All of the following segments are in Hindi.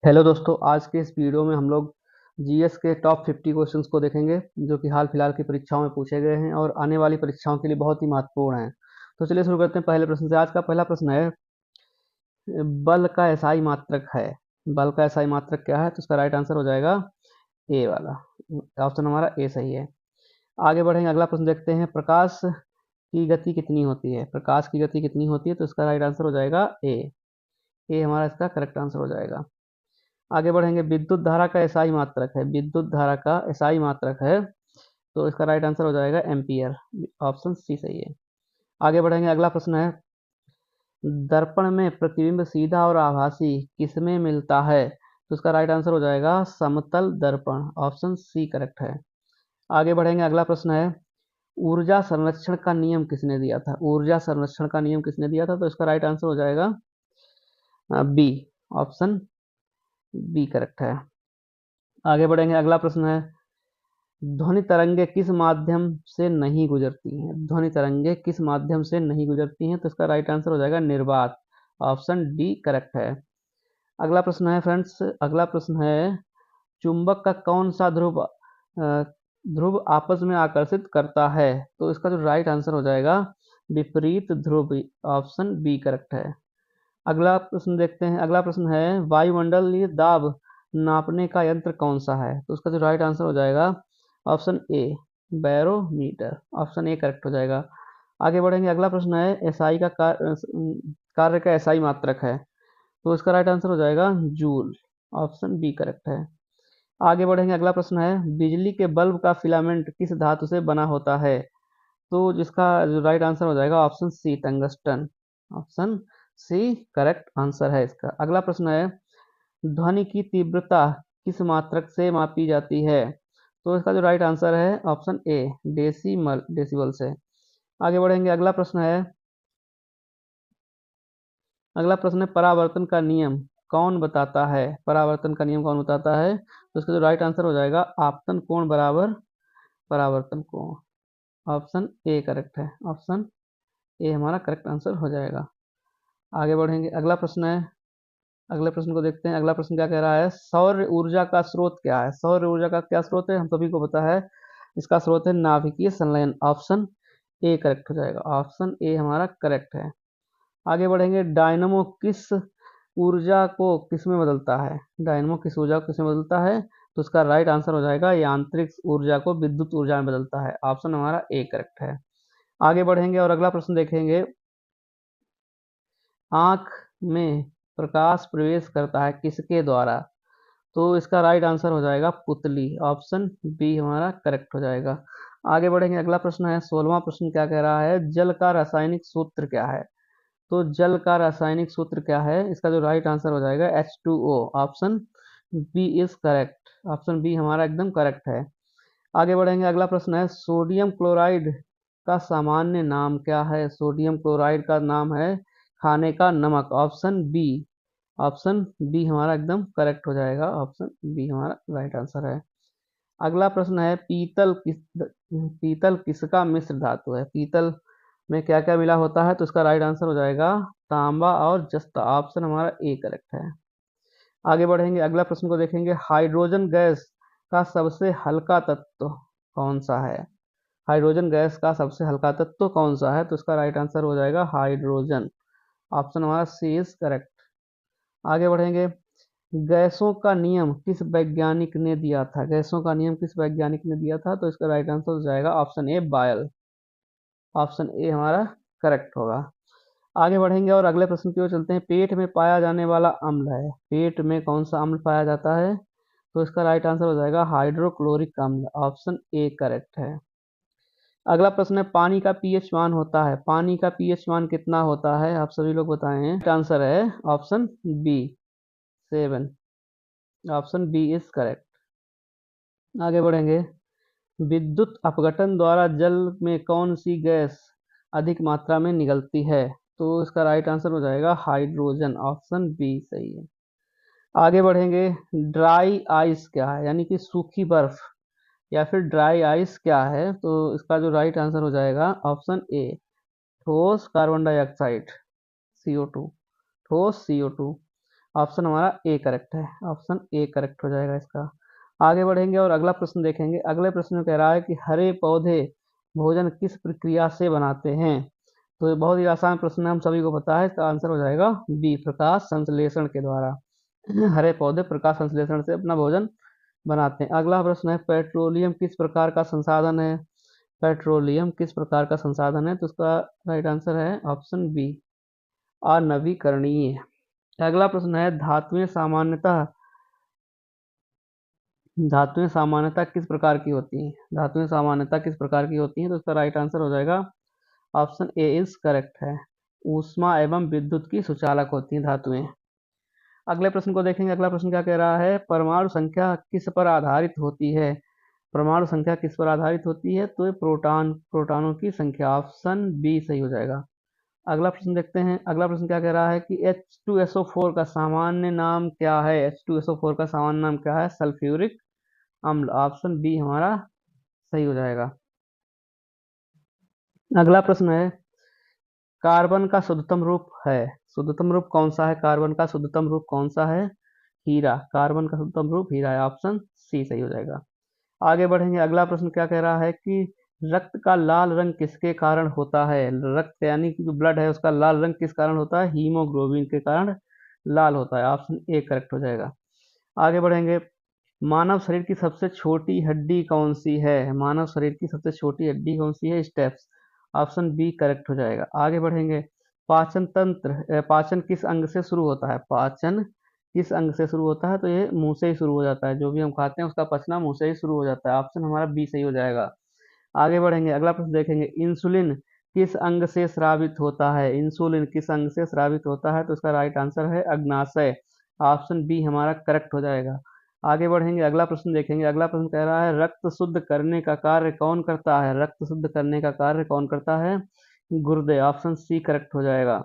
हेलो दोस्तों, आज के इस वीडियो में हम लोग जीएस के टॉप 50 क्वेश्चंस को देखेंगे जो कि हाल फिलहाल की परीक्षाओं में पूछे गए हैं और आने वाली परीक्षाओं के लिए बहुत ही महत्वपूर्ण हैं। तो चलिए शुरू करते हैं पहले प्रश्न से। आज का पहला प्रश्न है, बल का एसआई मात्रक है। बल का एसआई मात्रक क्या है? तो इसका राइट आंसर हो जाएगा ए वाला। ऑप्शन हमारा ए सही है। आगे बढ़ेंगे, अगला प्रश्न देखते हैं, प्रकाश की गति कितनी होती है? प्रकाश की गति कितनी होती है? तो इसका राइट आंसर हो जाएगा ए। ए हमारा इसका करेक्ट आंसर हो जाएगा। आगे बढ़ेंगे, विद्युत धारा का एसआई मात्रक है। विद्युत धारा का एसआई मात्रक है, तो इसका राइट आंसर हो जाएगा एम्पियर। ऑप्शन सी सही है। आगे बढ़ेंगे, अगला प्रश्न है, दर्पण में प्रतिबिंब सीधा और आभासी किसमें मिलता है? तो इसका राइट आंसर हो जाएगा समतल दर्पण। ऑप्शन सी करेक्ट है। आगे बढ़ेंगे, अगला प्रश्न है, ऊर्जा संरक्षण का नियम किसने दिया था? ऊर्जा संरक्षण का नियम किसने दिया था? तो इसका राइट आंसर हो जाएगा बी। ऑप्शन बी करेक्ट है। आगे बढ़ेंगे, अगला प्रश्न है, ध्वनि तरंगे किस माध्यम से नहीं गुजरती हैं? ध्वनि तरंगे किस माध्यम से नहीं गुजरती हैं? तो इसका राइट आंसर हो जाएगा निर्वात। ऑप्शन डी करेक्ट है। अगला प्रश्न है फ्रेंड्स, अगला प्रश्न है, चुंबक का कौन सा ध्रुव आपस में आकर्षित करता है? तो इसका जो राइट आंसर हो जाएगा विपरीत ध्रुव। ऑप्शन बी करेक्ट है। अगला प्रश्न देखते हैं, अगला प्रश्न है, वायुमंडलीय दाब नापने का यंत्र कौन सा है? तो उसका जो राइट आंसर हो जाएगा option A barometer. Option A correct हो जाएगा। आगे बढ़ेंगे, अगला प्रश्न है, एसआई का कार्य का एसआई मात्रक है। तो इसका राइट आंसर हो जाएगा जूल। ऑप्शन बी करेक्ट है। आगे बढ़ेंगे, अगला प्रश्न है, बिजली के बल्ब का फिलामेंट किस धातु से बना होता है? तो जिसका जो राइट आंसर हो जाएगा option C tungsten. Option C correct answer है इसका। अगला प्रश्न है, ध्वनि की तीव्रता किस मात्रक से मापी जाती है? तो इसका जो राइट आंसर है ऑप्शन ए डेसिबल से। आगे बढ़ेंगे, अगला प्रश्न है, परावर्तन का नियम कौन बताता है? परावर्तन का नियम कौन बताता है? तो इसका जो राइट आंसर हो जाएगा आपतन कोण बराबर परावर्तन कोण। ऑप्शन ए करेक्ट है। ऑप्शन ए हमारा करेक्ट आंसर हो जाएगा। आगे बढ़ेंगे, अगले प्रश्न को देखते हैं। अगला प्रश्न क्या कह रहा है, सौर ऊर्जा का स्रोत क्या है? सौर ऊर्जा का क्या स्रोत है? हम सभी को पता है, इसका स्रोत है नाभिकीय संलयन। ऑप्शन ए करेक्ट हो जाएगा। ऑप्शन ए हमारा करेक्ट है। आगे बढ़ेंगे, डायनमो किस ऊर्जा को किस में बदलता है? डायनमो किस ऊर्जा को किस में बदलता है? तो उसका राइट आंसर हो जाएगा यांत्रिक ऊर्जा को विद्युत ऊर्जा में बदलता है। ऑप्शन हमारा ए करेक्ट है। आगे बढ़ेंगे और अगला प्रश्न देखेंगे, आंख में प्रकाश प्रवेश करता है किसके द्वारा? तो इसका राइट आंसर हो जाएगा पुतली। ऑप्शन बी हमारा करेक्ट हो जाएगा। आगे बढ़ेंगे, अगला प्रश्न है, 16वां प्रश्न क्या कह रहा है, जल का रासायनिक सूत्र क्या है? तो जल का रासायनिक सूत्र क्या है? इसका जो राइट आंसर हो जाएगा H2O। Option B is correct. Option B हमारा एकदम करेक्ट है। आगे बढ़ेंगे, अगला प्रश्न है, सोडियम क्लोराइड का सामान्य नाम क्या है? सोडियम क्लोराइड का नाम है खाने का नमक। Option B. ऑप्शन बी हमारा एकदम करेक्ट हो जाएगा। ऑप्शन बी हमारा राइट आंसर है। अगला प्रश्न है, पीतल किसका मिश्र धातु है? पीतल में क्या क्या मिला होता है? तो इसका राइट आंसर हो जाएगा तांबा और जस्ता। ऑप्शन हमारा ए करेक्ट है। आगे बढ़ेंगे, अगला प्रश्न को देखेंगे, हाइड्रोजन गैस का सबसे हल्का तत्व कौन सा है? हाइड्रोजन गैस का सबसे हल्का तत्व कौन सा है? तो इसका राइट आंसर हो जाएगा हाइड्रोजन। ऑप्शन हमारा सी इज करेक्ट। आगे बढ़ेंगे, गैसों का नियम किस वैज्ञानिक ने दिया था? गैसों का नियम किस वैज्ञानिक ने दिया था? तो इसका राइट आंसर हो जाएगा ऑप्शन ए बायल। ऑप्शन ए हमारा करेक्ट होगा। आगे बढ़ेंगे और अगले प्रश्न की ओर चलते हैं, पेट में पाया जाने वाला अम्ल है, पेट में कौन सा अम्ल पाया जाता है? तो इसका राइट आंसर हो जाएगा हाइड्रोक्लोरिक अम्ल। ऑप्शन ए करेक्ट है। अगला प्रश्न है, पानी का पीएच मान होता है, पानी का पीएच मान कितना होता है? आप सभी लोग बताएं। आंसर है option B 7। Option B is correct. आगे बढ़ेंगे, विद्युत अपघटन द्वारा जल में कौन सी गैस अधिक मात्रा में निकलती है? तो इसका राइट आंसर हो जाएगा हाइड्रोजन। ऑप्शन बी सही है। आगे बढ़ेंगे, ड्राई आइस क्या है, यानी कि सूखी बर्फ या फिर ड्राई आइस क्या है? तो इसका जो राइट आंसर हो जाएगा ऑप्शन ए ठोस कार्बन डाइऑक्साइड CO2। ठोस CO2। ऑप्शन हमारा ए करेक्ट है, ऑप्शन ए करेक्ट हो जाएगा इसका। आगे बढ़ेंगे और अगला प्रश्न देखेंगे। अगले प्रश्न में कह रहा है कि हरे पौधे भोजन किस प्रक्रिया से बनाते हैं। तो ये बहुत ही आसान प्रश्न है, हम सभी को पता है, इसका आंसर हो जाएगा बी, प्रकाश संश्लेषण के द्वारा। हरे पौधे प्रकाश संश्लेषण से अपना भोजन बनाते हैं। अगला प्रश्न है, पेट्रोलियम किस प्रकार का संसाधन है। पेट्रोलियम किस प्रकार का संसाधन है, तो इसका राइट आंसर है ऑप्शन बी, अनवीकरणीय। अगला प्रश्न है, धातुएं सामान्यतः किस प्रकार की होती हैं। धातुएं सामान्यतः किस प्रकार की होती हैं, तो इसका राइट आंसर हो जाएगा ऑप्शन ए इज करेक्ट है, ऊष्मा एवं विद्युत की सुचालक होती हैं धातुएं। अगले प्रश्न को देखेंगे। अगला प्रश्न क्या कह रहा है, परमाणु संख्या किस पर आधारित होती है। परमाणु संख्या किस पर आधारित होती है, तो ये प्रोटॉनों की संख्या, ऑप्शन बी सही हो जाएगा। अगला प्रश्न देखते हैं। अगला प्रश्न क्या कह रहा है कि H2SO4 का सामान्य नाम क्या है। H2SO4 का सामान्य नाम क्या है, सल्फ्यूरिक अम्ल, ऑप्शन बी हमारा सही हो जाएगा। अगला प्रश्न है, कार्बन का शुद्धतम रूप है। शुद्धतम रूप कौन सा है, कार्बन का शुद्धतम रूप कौन सा है, हीरा। कार्बन का शुद्धतम रूप हीरा है, ऑप्शन सी सही हो जाएगा। आगे बढ़ेंगे। अगला प्रश्न क्या कह रहा है कि रक्त का लाल रंग किसके कारण होता है। रक्त यानी कि जो ब्लड है उसका लाल रंग किस कारण होता है, हीमोग्लोबिन के कारण लाल होता है, ऑप्शन ए करेक्ट हो जाएगा। आगे बढ़ेंगे। मानव शरीर की सबसे छोटी हड्डी कौन सी है। मानव शरीर की सबसे छोटी हड्डी कौन सी है, स्टेप्स, ऑप्शन बी करेक्ट हो जाएगा। आगे बढ़ेंगे। पाचन तंत्र, पाचन किस अंग से शुरू होता है। पाचन किस अंग से शुरू होता है, तो ये मुंह से ही शुरू हो जाता है, जो भी हम खाते हैं उसका पचना मुंह से ही शुरू हो जाता है, ऑप्शन हमारा बी सही हो जाएगा। आगे बढ़ेंगे। अगला प्रश्न देखेंगे। इंसुलिन किस अंग से स्रावित होता है। इंसुलिन किस अंग से स्रावित होता है, तो इसका राइट आंसर है अग्नाशय, ऑप्शन बी हमारा करेक्ट हो जाएगा। आगे बढ़ेंगे। अगला प्रश्न देखेंगे। अगला प्रश्न कह रहा है, रक्त शुद्ध करने का कार्य कौन करता है। रक्त शुद्ध करने का कार्य कौन करता है, गुर्दे, ऑप्शन सी करेक्ट हो जाएगा।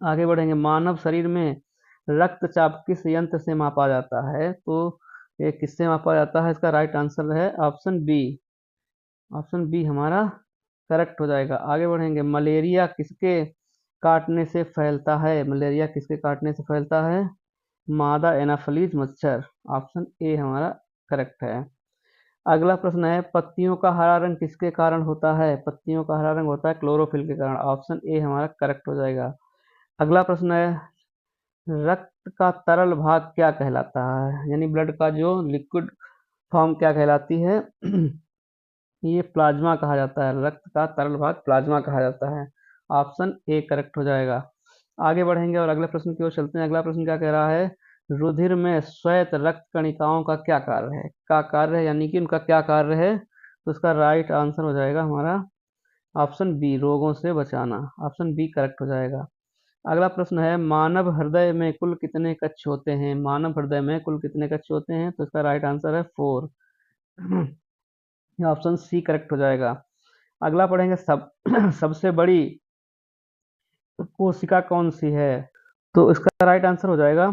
आगे बढ़ेंगे। मानव शरीर में रक्तचाप किस यंत्र से मापा जाता है, तो ये किससे मापा जाता है, इसका राइट आंसर है ऑप्शन बी, ऑप्शन बी हमारा करेक्ट हो जाएगा। आगे बढ़ेंगे। मलेरिया किसके काटने से फैलता है। मलेरिया किसके काटने से फैलता है, मादा एनाफिलीज मच्छर, ऑप्शन ए हमारा करेक्ट है। अगला प्रश्न है, पत्तियों का हरा रंग किसके कारण होता है। पत्तियों का हरा रंग होता है क्लोरोफिल के कारण, ऑप्शन ए हमारा करेक्ट हो जाएगा। अगला प्रश्न है, रक्त का तरल भाग क्या कहलाता है, यानी ब्लड का जो लिक्विड फॉर्म क्या कहलाती है। ये प्लाज्मा कहा जाता है, रक्त का तरल भाग प्लाज्मा कहा जाता है, ऑप्शन ए करेक्ट हो जाएगा। आगे बढ़ेंगे और अगले प्रश्न की ओर चलते हैं। अगला प्रश्न क्या कह रहा है, रुधिर में श्वेत रक्त कणिकाओं का क्या कार्य है। क्या कार्य है, यानी कि उनका क्या कार्य है, तो इसका राइट आंसर हो जाएगा हमारा ऑप्शन बी, रोगों से बचाना, ऑप्शन बी करेक्ट हो जाएगा। अगला प्रश्न है, मानव हृदय में कुल कितने कक्ष होते हैं। मानव हृदय में कुल कितने कक्ष होते हैं, तो इसका राइट आंसर है 4, ऑप्शन सी करेक्ट हो जाएगा। अगला पढ़ेंगे। सबसे बड़ी कोशिका कौन सी है, तो इसका राइट आंसर हो जाएगा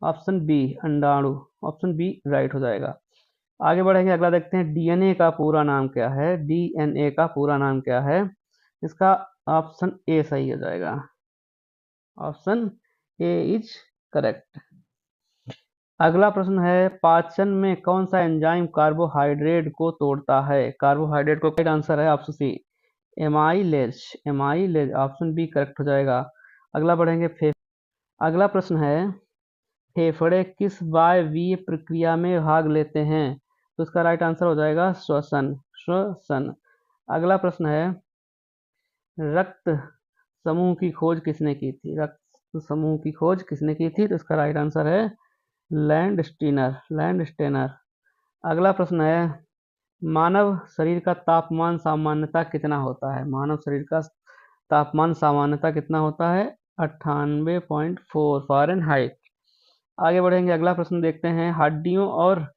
ऑप्शन बी, अंडाणु, ऑप्शन बी राइट हो जाएगा। आगे बढ़ेंगे। अगला देखते हैं, डीएनए का पूरा नाम क्या है। डीएनए का पूरा नाम क्या है, इसका ऑप्शन ए सही हो जाएगा, ऑप्शन ए इज करेक्ट। अगला प्रश्न है, पाचन में कौन सा एंजाइम कार्बोहाइड्रेट को तोड़ता है। कार्बोहाइड्रेट को राइट आंसर है option C, amylase, amylase, option B correct हो जाएगा। अगला बढ़ेंगे। अगला प्रश्न है, फेफड़े किस वायवीय प्रक्रिया में भाग लेते हैं, तो इसका राइट आंसर हो जाएगा श्वसन, श्वसन। अगला प्रश्न है, रक्त समूह की खोज किसने की थी। रक्त समूह की खोज किसने की थी, तो इसका राइट आंसर है लैंडस्टीनर, लैंडस्टेनर। अगला प्रश्न है, मानव शरीर का तापमान सामान्यतः कितना होता है। मानव शरीर का तापमान सामान्यतः कितना होता है, 98.4 फ़ारेनहाइट। आगे बढ़ेंगे। अगला प्रश्न देखते हैं, हड्डियों और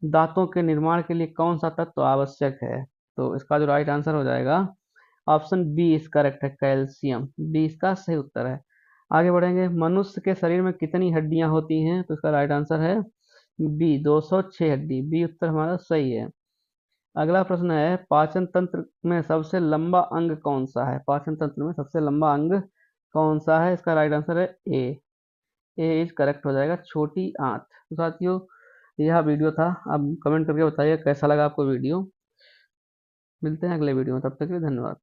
दांतों के निर्माण के लिए कौन सा तत्व आवश्यक है, तो इसका जो राइट आंसर हो जाएगा ऑप्शन बी इस करेक्ट है, कैल्शियम, बी इसका सही उत्तर है। आगे बढ़ेंगे। मनुष्य के शरीर में कितनी हड्डियां होती हैं, तो इसका राइट आंसर है बी, 206 हड्डी, बी उत्तर हमारा सही है। अगला प्रश्न है, पाचन तंत्र में सबसे लंबा अंग कौन सा है। पाचन तंत्र में सबसे लंबा अंग कौन सा है, इसका राइट आंसर है ए, ए इज करेक्ट हो जाएगा, छोटी आंत। तो साथियों यह वीडियो था। अब कमेंट करके बताइए कैसा लगा आपको वीडियो। मिलते हैं अगले वीडियो में, तब तक के लिए धन्यवाद।